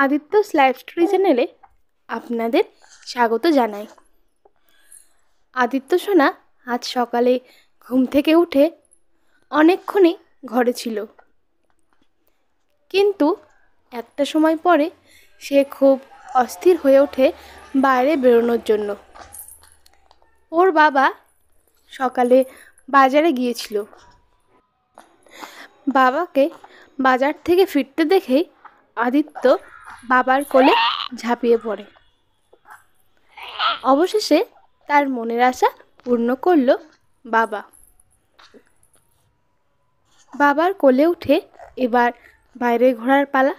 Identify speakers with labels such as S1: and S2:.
S1: Aditya's life story চ্যানেলে আপনাদের স্বাগত জানাই। আদিত্য সোনা আজ সকালে ঘুম থেকে উঠে অনেকক্ষণই ঘরে ছিল, কিন্তু একটা সময় পরে সে খুব অস্থির হয়ে ওঠে বাইরে বেরোনোর জন্য। ওর বাবা সকালে বাজারে গিয়েছিল। বাবাকে বাজার থেকে ফিরতে দেখেই আদিত্য বাবার কোলে ঝাঁপিয়ে পড়ে। অবশেষে তার মনের আশা পূর্ণ করল বাবা। বাবার কোলে উঠে এবার বাইরে ঘোরার পালা।